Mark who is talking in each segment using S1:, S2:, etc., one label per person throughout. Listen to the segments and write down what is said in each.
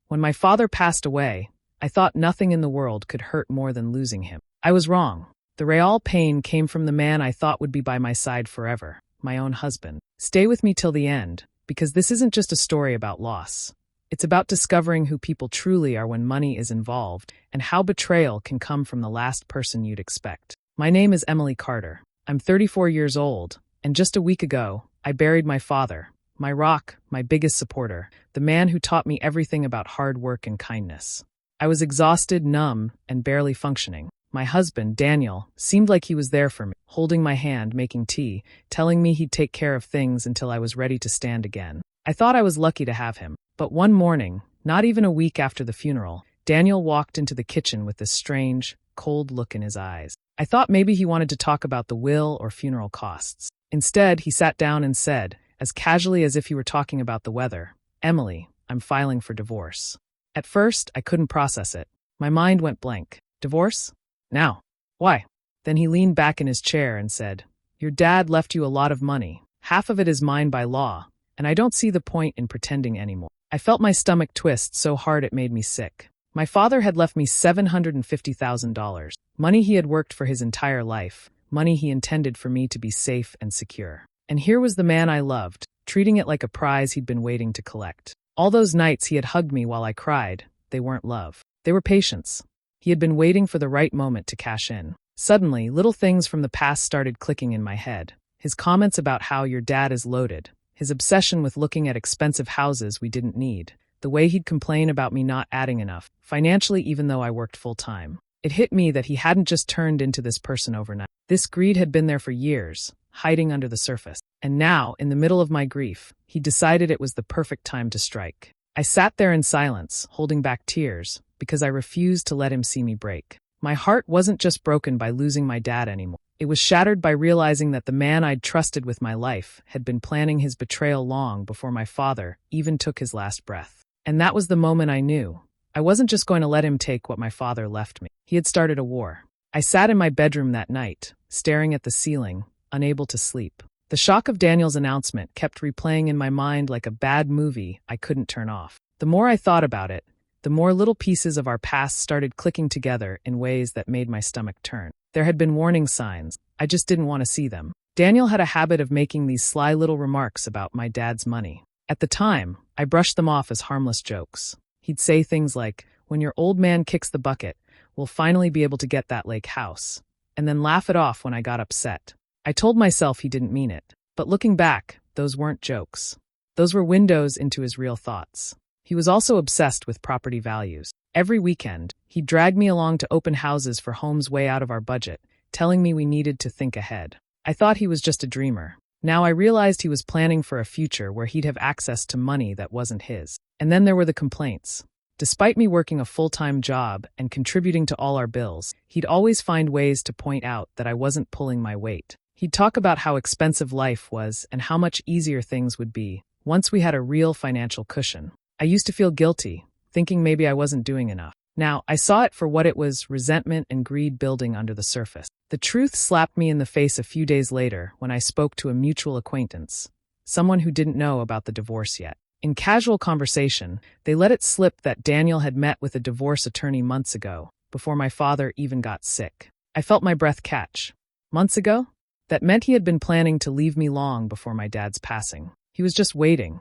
S1: When my father passed away, I thought nothing in the world could hurt more than losing him. I was wrong. The real pain came from the man I thought would be by my side forever, my own husband. Stay with me till the end, because this isn't just a story about loss. It's about discovering who people truly are when money is involved, and how betrayal can come from the last person you'd expect. My name is Emily Carter. I'm 34 years old, and just a week ago, I buried my father, my rock, my biggest supporter, the man who taught me everything about hard work and kindness. I was exhausted, numb, and barely functioning. My husband, Daniel, seemed like he was there for me, holding my hand, making tea, telling me he'd take care of things until I was ready to stand again. I thought I was lucky to have him. But one morning, not even a week after the funeral, Daniel walked into the kitchen with this strange, cold look in his eyes. I thought maybe he wanted to talk about the will or funeral costs. Instead, he sat down and said, as casually as if he were talking about the weather, "Emily, I'm filing for divorce." At first, I couldn't process it. My mind went blank. Divorce? Now? Why? Then he leaned back in his chair and said, "Your dad left you a lot of money. Half of it is mine by law, and I don't see the point in pretending anymore." I felt my stomach twist so hard it made me sick. My father had left me $750,000, money he had worked for his entire life, money he intended for me to be safe and secure. And here was the man I loved, treating it like a prize he'd been waiting to collect. All those nights he had hugged me while I cried, they weren't love. They were patience. He had been waiting for the right moment to cash in. Suddenly, little things from the past started clicking in my head. His comments about how your dad is loaded, his obsession with looking at expensive houses we didn't need, the way he'd complain about me not adding enough, financially even though I worked full-time. It hit me that he hadn't just turned into this person overnight. This greed had been there for years, hiding under the surface. And now, in the middle of my grief, he decided it was the perfect time to strike. I sat there in silence, holding back tears, because I refused to let him see me break. My heart wasn't just broken by losing my dad anymore. It was shattered by realizing that the man I'd trusted with my life had been planning his betrayal long before my father even took his last breath. And that was the moment I knew. I wasn't just going to let him take what my father left me. He had started a war. I sat in my bedroom that night, staring at the ceiling, unable to sleep. The shock of Daniel's announcement kept replaying in my mind like a bad movie I couldn't turn off. The more I thought about it, the more little pieces of our past started clicking together in ways that made my stomach turn. There had been warning signs. I just didn't want to see them. Daniel had a habit of making these sly little remarks about my dad's money. At the time, I brushed them off as harmless jokes. He'd say things like, "When your old man kicks the bucket, we'll finally be able to get that lake house," and then laugh it off when I got upset. I told myself he didn't mean it. But looking back, those weren't jokes. Those were windows into his real thoughts. He was also obsessed with property values. Every weekend, he'd drag me along to open houses for homes way out of our budget, telling me we needed to think ahead. I thought he was just a dreamer. Now I realized he was planning for a future where he'd have access to money that wasn't his. And then there were the complaints. Despite me working a full-time job and contributing to all our bills, he'd always find ways to point out that I wasn't pulling my weight. He'd talk about how expensive life was and how much easier things would be once we had a real financial cushion. I used to feel guilty, thinking maybe I wasn't doing enough. Now, I saw it for what it was: resentment and greed building under the surface. The truth slapped me in the face a few days later when I spoke to a mutual acquaintance, someone who didn't know about the divorce yet. In casual conversation, they let it slip that Daniel had met with a divorce attorney months ago, before my father even got sick. I felt my breath catch. Months ago? That meant he had been planning to leave me long before my dad's passing. He was just waiting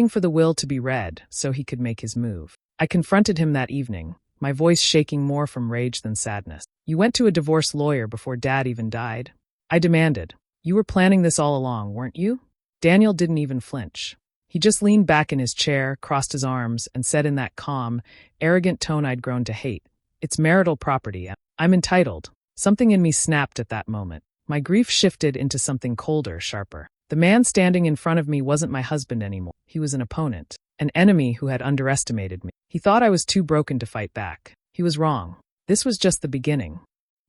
S1: for the will to be read so he could make his move. I confronted him that evening, my voice shaking more from rage than sadness. "You went to a divorce lawyer before Dad even died?" I demanded. "You were planning this all along, weren't you?" Daniel didn't even flinch. He just leaned back in his chair, crossed his arms, and said in that calm, arrogant tone I'd grown to hate, "It's marital property. I'm entitled." Something in me snapped at that moment. My grief shifted into something colder, sharper. The man standing in front of me wasn't my husband anymore. He was an opponent, an enemy who had underestimated me. He thought I was too broken to fight back. He was wrong. This was just the beginning.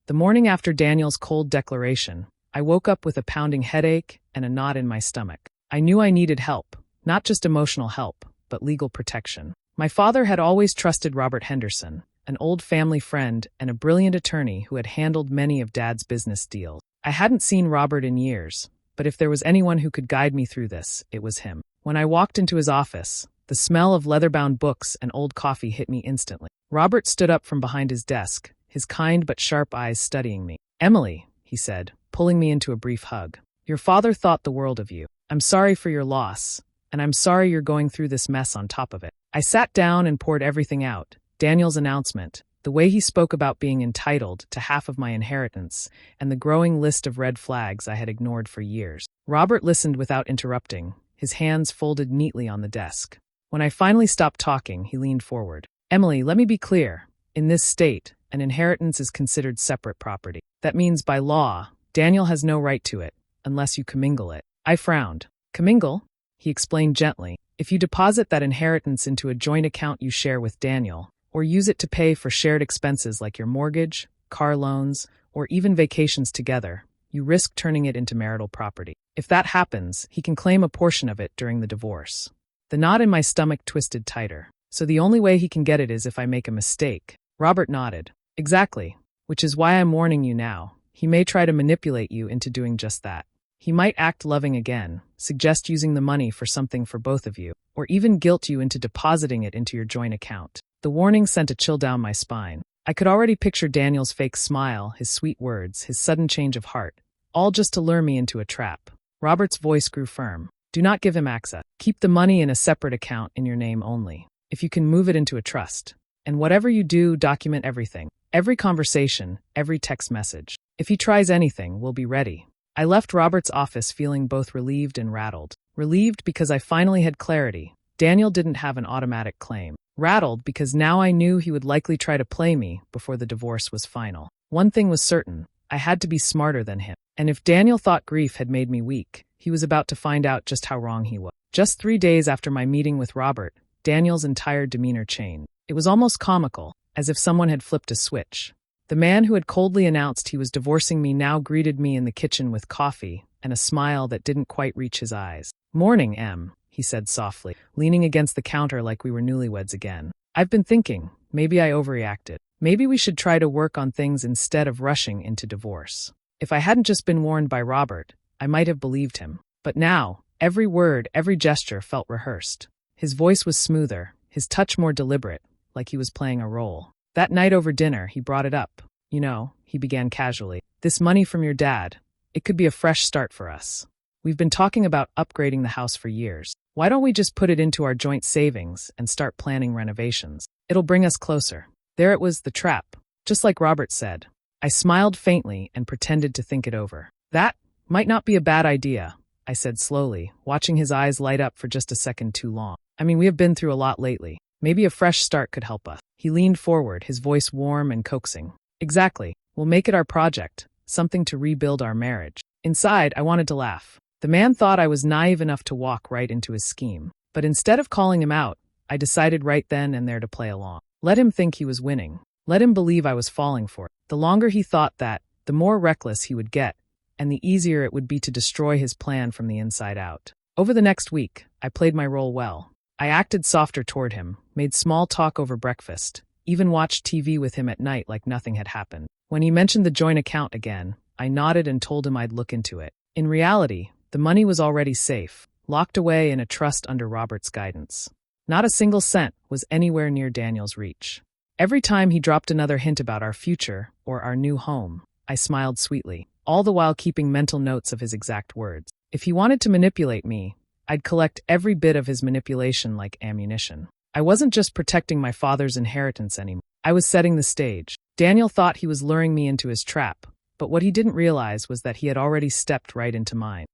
S1: The morning after Daniel's cold declaration, I woke up with a pounding headache and a knot in my stomach. I knew I needed help, not just emotional help, but legal protection. My father had always trusted Robert Henderson, an old family friend and a brilliant attorney who had handled many of Dad's business deals. I hadn't seen Robert in years, but if there was anyone who could guide me through this, it was him. When I walked into his office, The smell of leather-bound books and old coffee hit me instantly. Robert stood up from behind his desk, his kind but sharp eyes studying me. "Emily," he said, pulling me into a brief hug. "Your father thought the world of you. I'm sorry for your loss, and I'm sorry you're going through this mess on top of it." I sat down and poured everything out. Daniel's announcement, the way he spoke about being entitled to half of my inheritance, and the growing list of red flags I had ignored for years. Robert listened without interrupting, his hands folded neatly on the desk. When I finally stopped talking, he leaned forward. "Emily, let me be clear. In this state, an inheritance is considered separate property. That means by law, Daniel has no right to it, unless you commingle it." I frowned. "Commingle?" He explained gently. "If you deposit that inheritance into a joint account you share with Daniel, or use it to pay for shared expenses like your mortgage, car loans, or even vacations together, you risk turning it into marital property. If that happens, he can claim a portion of it during the divorce." The knot in my stomach twisted tighter. "So the only way he can get it is if I make a mistake." Robert nodded. "Exactly. Which is why I'm warning you now. He may try to manipulate you into doing just that. He might act loving again, suggest using the money for something for both of you, or even guilt you into depositing it into your joint account." The warning sent a chill down my spine. I could already picture Daniel's fake smile, his sweet words, his sudden change of heart, all just to lure me into a trap. Robert's voice grew firm. "Do not give him access. Keep the money in a separate account in your name only. If you can, move it into a trust. And whatever you do, document everything. Every conversation, every text message. If he tries anything, we'll be ready." I left Robert's office feeling both relieved and rattled. Relieved because I finally had clarity. Daniel didn't have an automatic claim. Rattled because now I knew he would likely try to play me before the divorce was final. One thing was certain. I had to be smarter than him. And if Daniel thought grief had made me weak, he was about to find out just how wrong he was. Just 3 days after my meeting with Robert, Daniel's entire demeanor changed. It was almost comical, as if someone had flipped a switch. The man who had coldly announced he was divorcing me now greeted me in the kitchen with coffee and a smile that didn't quite reach his eyes. "Morning, Em," he said softly, leaning against the counter like we were newlyweds again. "I've been thinking, maybe I overreacted. Maybe we should try to work on things instead of rushing into divorce." If I hadn't just been warned by Robert, I might have believed him. But now, every word, every gesture felt rehearsed. His voice was smoother, his touch more deliberate, like he was playing a role. That night over dinner, he brought it up. "You know," he began casually, "this money from your dad, it could be a fresh start for us. We've been talking about upgrading the house for years. Why don't we just put it into our joint savings and start planning renovations? It'll bring us closer." There it was, the trap, just like Robert said. I smiled faintly and pretended to think it over. "That might not be a bad idea," I said slowly, watching his eyes light up for just a second too long. "I mean, we have been through a lot lately. Maybe a fresh start could help us." He leaned forward, his voice warm and coaxing. "Exactly. We'll make it our project, something to rebuild our marriage." Inside, I wanted to laugh. The man thought I was naive enough to walk right into his scheme. But instead of calling him out, I decided right then and there to play along. Let him think he was winning. Let him believe I was falling for it. The longer he thought that, the more reckless he would get, and the easier it would be to destroy his plan from the inside out. Over the next week, I played my role well. I acted softer toward him, made small talk over breakfast, even watched TV with him at night like nothing had happened. When he mentioned the joint account again, I nodded and told him I'd look into it. In reality, the money was already safe, locked away in a trust under Robert's guidance. Not a single cent was anywhere near Daniel's reach. Every time he dropped another hint about our future or our new home, I smiled sweetly, all the while keeping mental notes of his exact words. If he wanted to manipulate me, I'd collect every bit of his manipulation like ammunition. I wasn't just protecting my father's inheritance anymore. I was setting the stage. Daniel thought he was luring me into his trap, but what he didn't realize was that he had already stepped right into mine.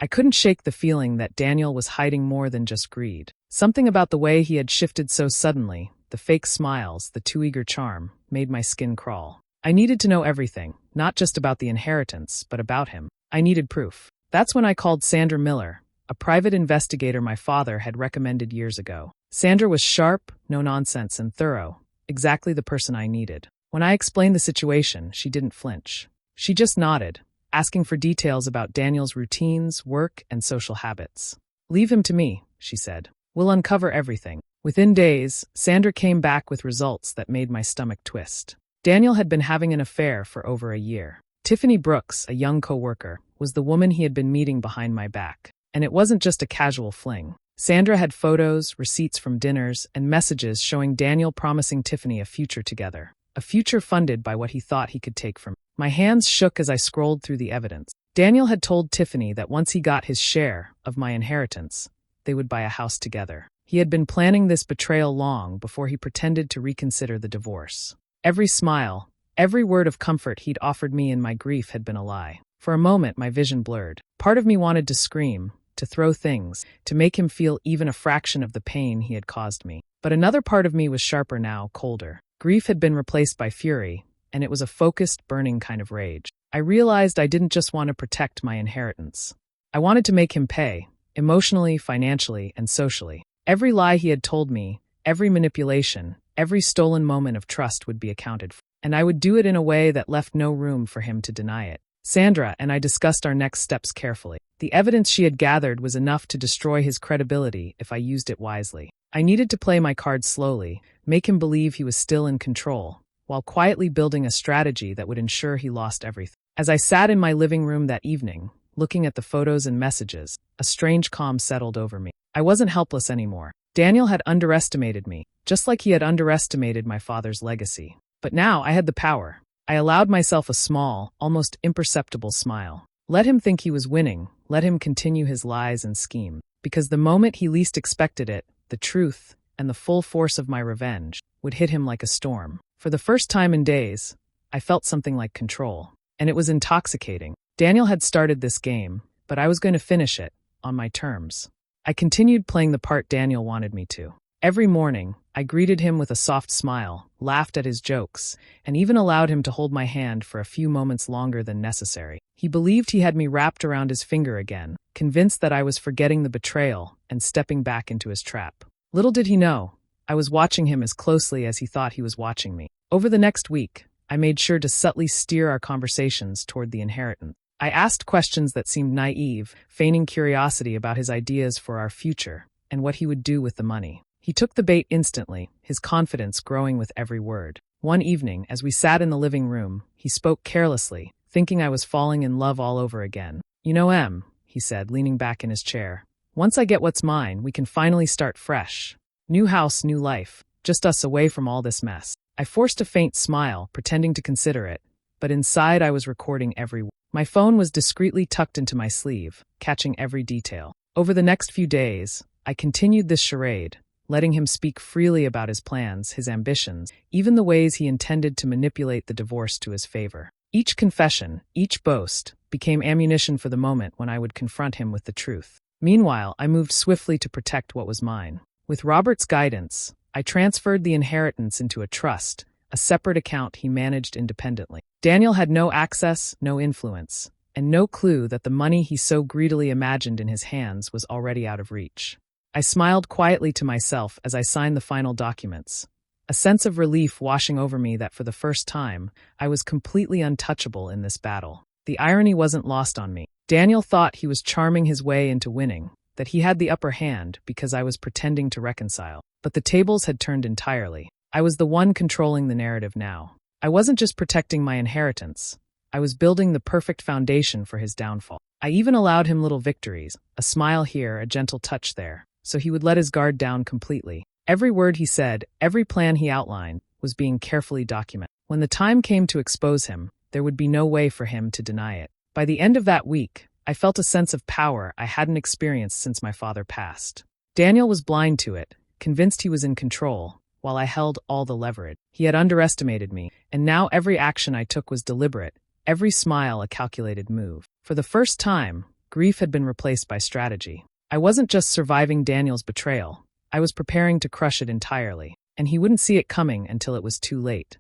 S1: I couldn't shake the feeling that Daniel was hiding more than just greed. Something about the way he had shifted so suddenly, the fake smiles, the too eager charm, made my skin crawl. I needed to know everything, not just about the inheritance, but about him. I needed proof. That's when I called Sandra Miller, a private investigator my father had recommended years ago. Sandra was sharp, no-nonsense, and thorough, exactly the person I needed. When I explained the situation, she didn't flinch. She just nodded, asking for details about Daniel's routines, work, and social habits. "Leave him to me," she said. "We'll uncover everything." Within days, Sandra came back with results that made my stomach twist. Daniel had been having an affair for over a year. Tiffany Brooks, a young co-worker, was the woman he had been meeting behind my back. And it wasn't just a casual fling. Sandra had photos, receipts from dinners, and messages showing Daniel promising Tiffany a future together. A future funded by what he thought he could take from me. My hands shook as I scrolled through the evidence. Daniel had told Tiffany that once he got his share of my inheritance, they would buy a house together. He had been planning this betrayal long before he pretended to reconsider the divorce. Every smile, every word of comfort he'd offered me in my grief had been a lie. For a moment, my vision blurred. Part of me wanted to scream, to throw things, to make him feel even a fraction of the pain he had caused me. But another part of me was sharper now, colder. Grief had been replaced by fury, and it was a focused, burning kind of rage. I realized I didn't just want to protect my inheritance. I wanted to make him pay, emotionally, financially, and socially. Every lie he had told me, every manipulation, every stolen moment of trust would be accounted for. And I would do it in a way that left no room for him to deny it. Sandra and I discussed our next steps carefully. The evidence she had gathered was enough to destroy his credibility if I used it wisely. I needed to play my cards slowly, make him believe he was still in control, while quietly building a strategy that would ensure he lost everything. As I sat in my living room that evening, looking at the photos and messages, a strange calm settled over me. I wasn't helpless anymore. Daniel had underestimated me, just like he had underestimated my father's legacy. But now I had the power. I allowed myself a small, almost imperceptible smile. Let him think he was winning, let him continue his lies and scheme. Because the moment he least expected it, the truth, and the full force of my revenge, would hit him like a storm. For the first time in days, I felt something like control. And it was intoxicating. Daniel had started this game, but I was going to finish it, on my terms. I continued playing the part Daniel wanted me to. Every morning, I greeted him with a soft smile, laughed at his jokes, and even allowed him to hold my hand for a few moments longer than necessary. He believed he had me wrapped around his finger again, convinced that I was forgetting the betrayal and stepping back into his trap. Little did he know, I was watching him as closely as he thought he was watching me. Over the next week, I made sure to subtly steer our conversations toward the inheritance. I asked questions that seemed naive, feigning curiosity about his ideas for our future and what he would do with the money. He took the bait instantly, his confidence growing with every word. One evening, as we sat in the living room, he spoke carelessly, thinking I was falling in love all over again. "You know, Em," he said, leaning back in his chair, "once I get what's mine, we can finally start fresh. New house, new life, just us away from all this mess." I forced a faint smile, pretending to consider it, but inside I was recording every word. My phone was discreetly tucked into my sleeve, catching every detail. Over the next few days, I continued this charade, letting him speak freely about his plans, his ambitions, even the ways he intended to manipulate the divorce to his favor. Each confession, each boast, became ammunition for the moment when I would confront him with the truth. Meanwhile, I moved swiftly to protect what was mine. With Robert's guidance, I transferred the inheritance into a trust, a separate account he managed independently. Daniel had no access, no influence, and no clue that the money he so greedily imagined in his hands was already out of reach. I smiled quietly to myself as I signed the final documents, a sense of relief washing over me that for the first time, I was completely untouchable in this battle. The irony wasn't lost on me. Daniel thought he was charming his way into winning, that he had the upper hand because I was pretending to reconcile. But the tables had turned entirely. I was the one controlling the narrative now. I wasn't just protecting my inheritance. I was building the perfect foundation for his downfall. I even allowed him little victories, a smile here, a gentle touch there, so he would let his guard down completely. Every word he said, every plan he outlined, was being carefully documented. When the time came to expose him, there would be no way for him to deny it. By the end of that week, I felt a sense of power I hadn't experienced since my father passed. Daniel was blind to it, convinced he was in control, while I held all the leverage. He had underestimated me, and now every action I took was deliberate, every smile a calculated move. For the first time, grief had been replaced by strategy. I wasn't just surviving Daniel's betrayal, I was preparing to crush it entirely, and he wouldn't see it coming until it was too late.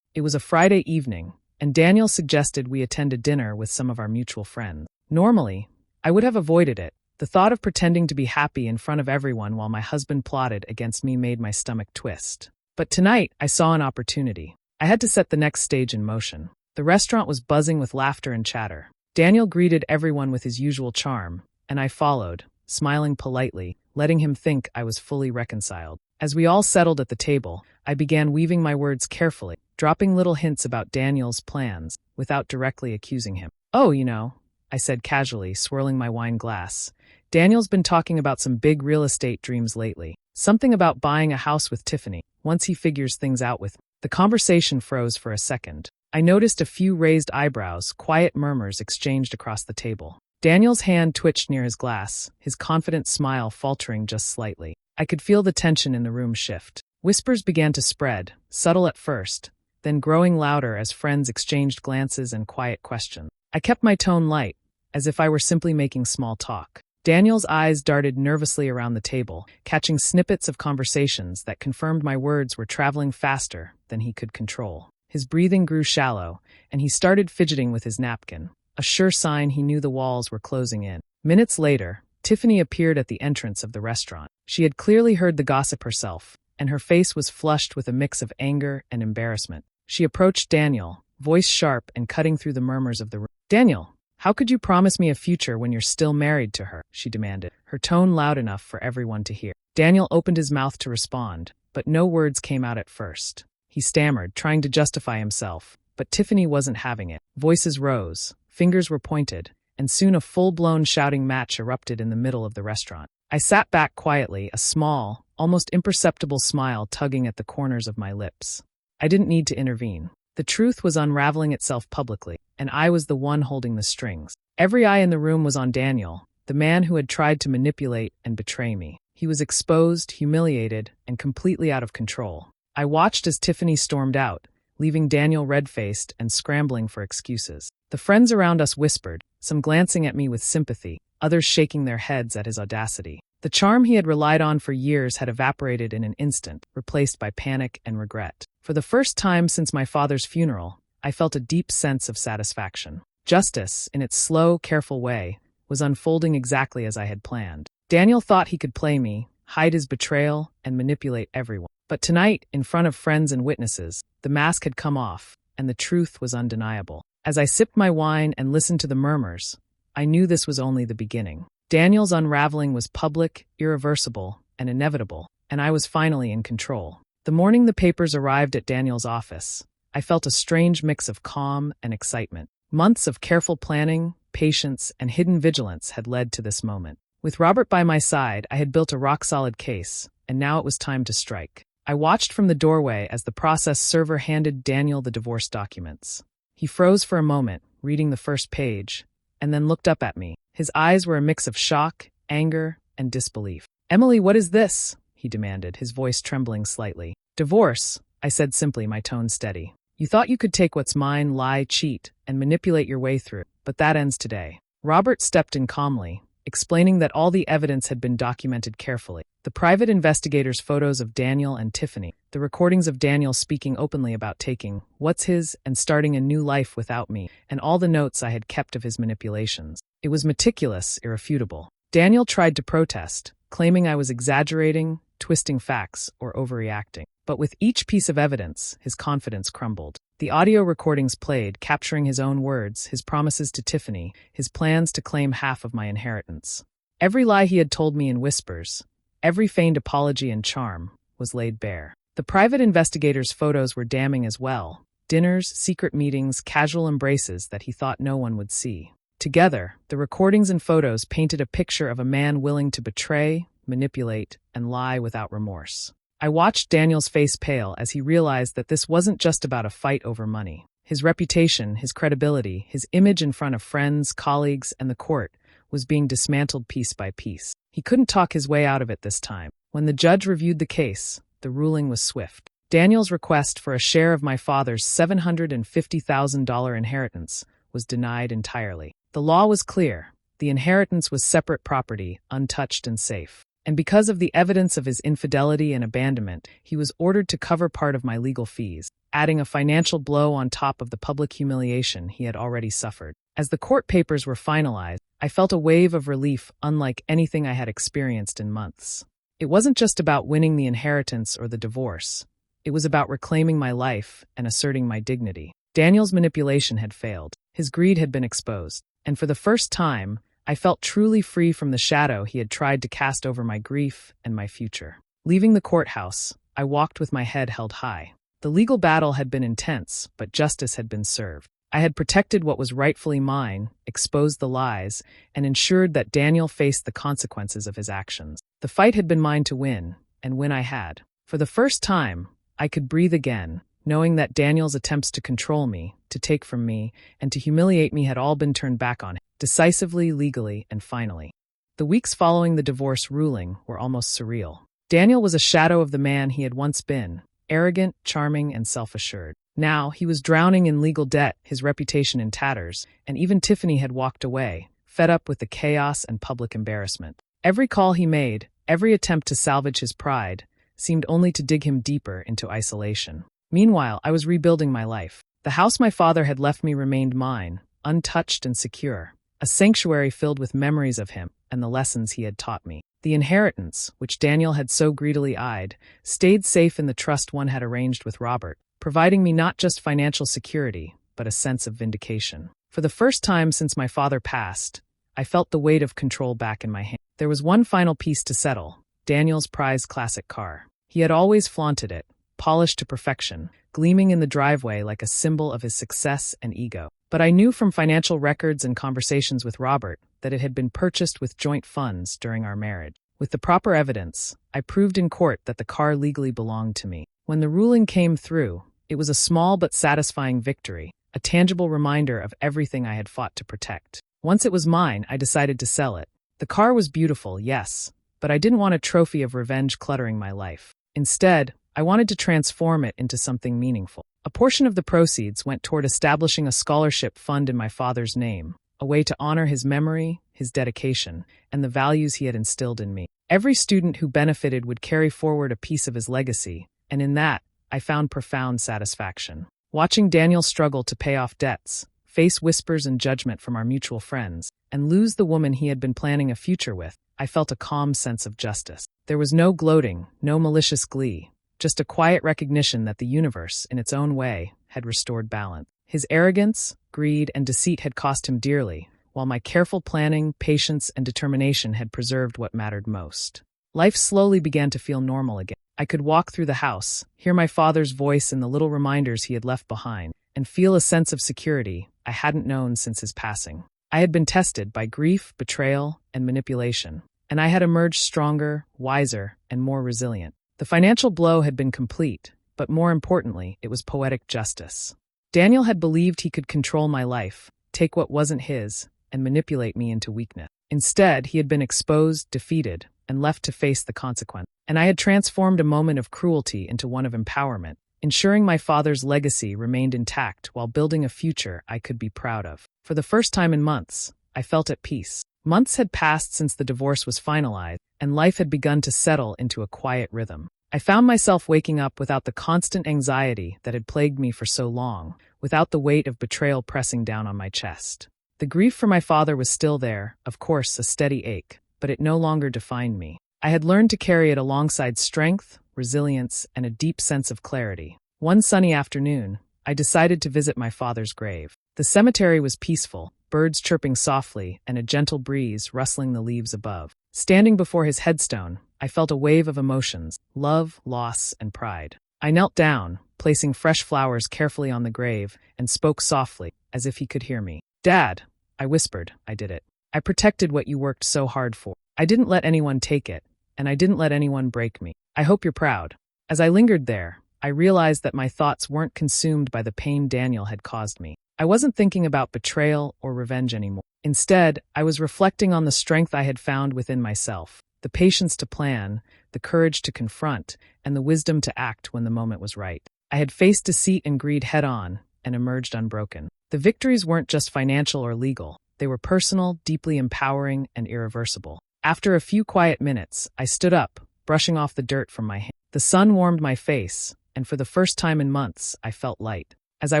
S1: It was a Friday evening, and Daniel suggested we attend a dinner with some of our mutual friends. Normally, I would have avoided it. The thought of pretending to be happy in front of everyone while my husband plotted against me made my stomach twist. But tonight, I saw an opportunity. I had to set the next stage in motion. The restaurant was buzzing with laughter and chatter. Daniel greeted everyone with his usual charm, and I followed, smiling politely, letting him think I was fully reconciled. As we all settled at the table, I began weaving my words carefully, dropping little hints about Daniel's plans, without directly accusing him. "Oh, you know," I said casually, swirling my wine glass, Daniel's been talking about some big real estate dreams lately. Something about buying a house with Tiffany, once he figures things out with me. The conversation froze for a second. I noticed a few raised eyebrows, quiet murmurs exchanged across the table. Daniel's hand twitched near his glass, his confident smile faltering just slightly. I could feel the tension in the room shift. Whispers began to spread, subtle at first, then growing louder as friends exchanged glances and quiet questions. I kept my tone light, as if I were simply making small talk. Daniel's eyes darted nervously around the table, catching snippets of conversations that confirmed my words were traveling faster than he could control. His breathing grew shallow, and he started fidgeting with his napkin, a sure sign he knew the walls were closing in. Minutes later, Tiffany appeared at the entrance of the restaurant. She had clearly heard the gossip herself, and her face was flushed with a mix of anger and embarrassment. She approached Daniel, voice sharp and cutting through the murmurs of the room. "Daniel, how could you promise me a future when you're still married to her?" she demanded, her tone loud enough for everyone to hear. Daniel opened his mouth to respond, but no words came out at first. He stammered, trying to justify himself, but Tiffany wasn't having it. Voices rose, fingers were pointed, and soon a full-blown shouting match erupted in the middle of the restaurant. I sat back quietly, a small, almost imperceptible smile tugging at the corners of my lips. I didn't need to intervene. The truth was unraveling itself publicly, and I was the one holding the strings. Every eye in the room was on Daniel, the man who had tried to manipulate and betray me. He was exposed, humiliated, and completely out of control. I watched as Tiffany stormed out, leaving Daniel red-faced and scrambling for excuses. The friends around us whispered, some glancing at me with sympathy, others shaking their heads at his audacity. The charm he had relied on for years had evaporated in an instant, replaced by panic and regret. For the first time since my father's funeral, I felt a deep sense of satisfaction. Justice, in its slow, careful way, was unfolding exactly as I had planned. Daniel thought he could play me, hide his betrayal, and manipulate everyone. But tonight, in front of friends and witnesses, the mask had come off, and the truth was undeniable. As I sipped my wine and listened to the murmurs, I knew this was only the beginning. Daniel's unraveling was public, irreversible, and inevitable, and I was finally in control. The morning the papers arrived at Daniel's office, I felt a strange mix of calm and excitement. Months of careful planning, patience, and hidden vigilance had led to this moment. With Robert by my side, I had built a rock-solid case, and now it was time to strike. I watched from the doorway as the process server handed Daniel the divorce documents. He froze for a moment, reading the first page, and then looked up at me. His eyes were a mix of shock, anger, and disbelief. "Emily, what is this?" he demanded, his voice trembling slightly. "Divorce," I said simply, my tone steady. "You thought you could take what's mine, lie, cheat, and manipulate your way through, but that ends today." Robert stepped in calmly, explaining that all the evidence had been documented carefully. The private investigators' photos of Daniel and Tiffany, the recordings of Daniel speaking openly about taking what's his and starting a new life without me, and all the notes I had kept of his manipulations. It was meticulous, irrefutable. Daniel tried to protest, claiming I was exaggerating, twisting facts, or overreacting. But with each piece of evidence, his confidence crumbled. The audio recordings played, capturing his own words, his promises to Tiffany, his plans to claim half of my inheritance. Every lie he had told me in whispers, every feigned apology and charm, was laid bare. The private investigators' photos were damning as well. Dinners, secret meetings, casual embraces that he thought no one would see. Together, the recordings and photos painted a picture of a man willing to betray, manipulate, and lie without remorse. I watched Daniel's face pale as he realized that this wasn't just about a fight over money. His reputation, his credibility, his image in front of friends, colleagues, and the court was being dismantled piece by piece. He couldn't talk his way out of it this time. When the judge reviewed the case, the ruling was swift. Daniel's request for a share of my father's $750,000 inheritance was denied entirely. The law was clear. The inheritance was separate property, untouched and safe. And because of the evidence of his infidelity and abandonment, he was ordered to cover part of my legal fees, adding a financial blow on top of the public humiliation he had already suffered. As the court papers were finalized, I felt a wave of relief unlike anything I had experienced in months. It wasn't just about winning the inheritance or the divorce. It was about reclaiming my life and asserting my dignity. Daniel's manipulation had failed. His greed had been exposed. And for the first time, I felt truly free from the shadow he had tried to cast over my grief and my future. Leaving the courthouse, I walked with my head held high. The legal battle had been intense, but justice had been served. I had protected what was rightfully mine, exposed the lies, and ensured that Daniel faced the consequences of his actions. The fight had been mine to win, and win I had. For the first time, I could breathe again, knowing that Daniel's attempts to control me, to take from me, and to humiliate me had all been turned back on him, decisively, legally, and finally. The weeks following the divorce ruling were almost surreal. Daniel was a shadow of the man he had once been, arrogant, charming, and self-assured. Now, he was drowning in legal debt, his reputation in tatters, and even Tiffany had walked away, fed up with the chaos and public embarrassment. Every call he made, every attempt to salvage his pride, seemed only to dig him deeper into isolation. Meanwhile, I was rebuilding my life. The house my father had left me remained mine, untouched and secure, a sanctuary filled with memories of him and the lessons he had taught me. The inheritance, which Daniel had so greedily eyed, stayed safe in the trust one had arranged with Robert, providing me not just financial security, but a sense of vindication. For the first time since my father passed, I felt the weight of control back in my hand. There was one final piece to settle: Daniel's prized classic car. He had always flaunted it, polished to perfection, gleaming in the driveway like a symbol of his success and ego. But I knew from financial records and conversations with Robert that it had been purchased with joint funds during our marriage. With the proper evidence, I proved in court that the car legally belonged to me. When the ruling came through, it was a small but satisfying victory, a tangible reminder of everything I had fought to protect. Once it was mine, I decided to sell it. The car was beautiful, yes, but I didn't want a trophy of revenge cluttering my life. Instead, I wanted to transform it into something meaningful. A portion of the proceeds went toward establishing a scholarship fund in my father's name, a way to honor his memory, his dedication, and the values he had instilled in me. Every student who benefited would carry forward a piece of his legacy, and in that, I found profound satisfaction. Watching Daniel struggle to pay off debts, face whispers and judgment from our mutual friends, and lose the woman he had been planning a future with, I felt a calm sense of justice. There was no gloating, no malicious glee, just a quiet recognition that the universe, in its own way, had restored balance. His arrogance, greed, and deceit had cost him dearly, while my careful planning, patience, and determination had preserved what mattered most. Life slowly began to feel normal again. I could walk through the house, hear my father's voice in the little reminders he had left behind, and feel a sense of security I hadn't known since his passing. I had been tested by grief, betrayal, and manipulation, and I had emerged stronger, wiser, and more resilient. The financial blow had been complete, but more importantly, it was poetic justice. Daniel had believed he could control my life, take what wasn't his, and manipulate me into weakness. Instead, he had been exposed, defeated, and left to face the consequence. And I had transformed a moment of cruelty into one of empowerment, ensuring my father's legacy remained intact while building a future I could be proud of. For the first time in months, I felt at peace. Months had passed since the divorce was finalized, and life had begun to settle into a quiet rhythm. I found myself waking up without the constant anxiety that had plagued me for so long, without the weight of betrayal pressing down on my chest. The grief for my father was still there, of course, a steady ache, but it no longer defined me. I had learned to carry it alongside strength, resilience, and a deep sense of clarity. One sunny afternoon, I decided to visit my father's grave. The cemetery was peaceful, birds chirping softly, and a gentle breeze rustling the leaves above. Standing before his headstone, I felt a wave of emotions: love, loss, and pride. I knelt down, placing fresh flowers carefully on the grave, and spoke softly, as if he could hear me. "Dad," I whispered, "I did it. I protected what you worked so hard for. I didn't let anyone take it, and I didn't let anyone break me. I hope you're proud." As I lingered there, I realized that my thoughts weren't consumed by the pain Daniel had caused me. I wasn't thinking about betrayal or revenge anymore. Instead, I was reflecting on the strength I had found within myself, the patience to plan, the courage to confront, and the wisdom to act when the moment was right. I had faced deceit and greed head-on and emerged unbroken. The victories weren't just financial or legal. They were personal, deeply empowering, and irreversible. After a few quiet minutes, I stood up, brushing off the dirt from my hand. The sun warmed my face, and for the first time in months, I felt light. As I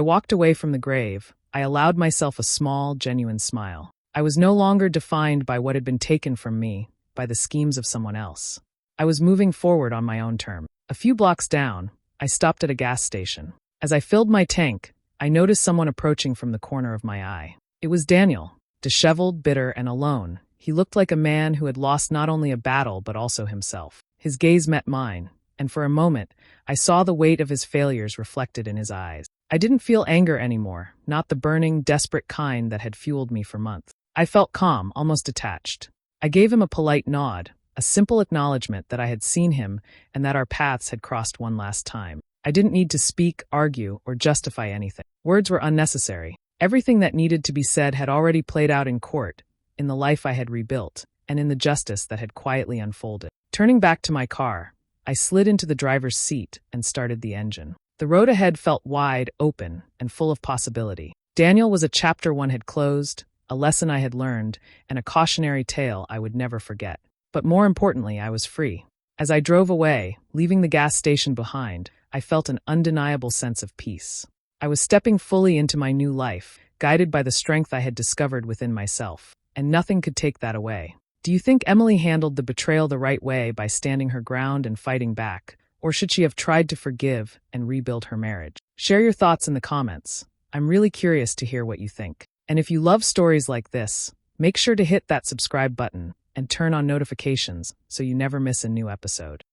S1: walked away from the grave, I allowed myself a small, genuine smile. I was no longer defined by what had been taken from me, by the schemes of someone else. I was moving forward on my own terms. A few blocks down, I stopped at a gas station. As I filled my tank, I noticed someone approaching from the corner of my eye. It was Daniel, disheveled, bitter, and alone. He looked like a man who had lost not only a battle but also himself. His gaze met mine, and for a moment, I saw the weight of his failures reflected in his eyes. I didn't feel anger anymore, not the burning, desperate kind that had fueled me for months. I felt calm, almost detached. I gave him a polite nod, a simple acknowledgement that I had seen him and that our paths had crossed one last time. I didn't need to speak, argue, or justify anything. Words were unnecessary. Everything that needed to be said had already played out in court, in the life I had rebuilt, and in the justice that had quietly unfolded. Turning back to my car, I slid into the driver's seat and started the engine. The road ahead felt wide, open, and full of possibility. Daniel was a chapter one had closed, a lesson I had learned, and a cautionary tale I would never forget. But more importantly, I was free. As I drove away, leaving the gas station behind, I felt an undeniable sense of peace. I was stepping fully into my new life, guided by the strength I had discovered within myself, and nothing could take that away. Do you think Emily handled the betrayal the right way by standing her ground and fighting back, or should she have tried to forgive and rebuild her marriage? Share your thoughts in the comments. I'm really curious to hear what you think. And if you love stories like this, make sure to hit that subscribe button and turn on notifications so you never miss a new episode.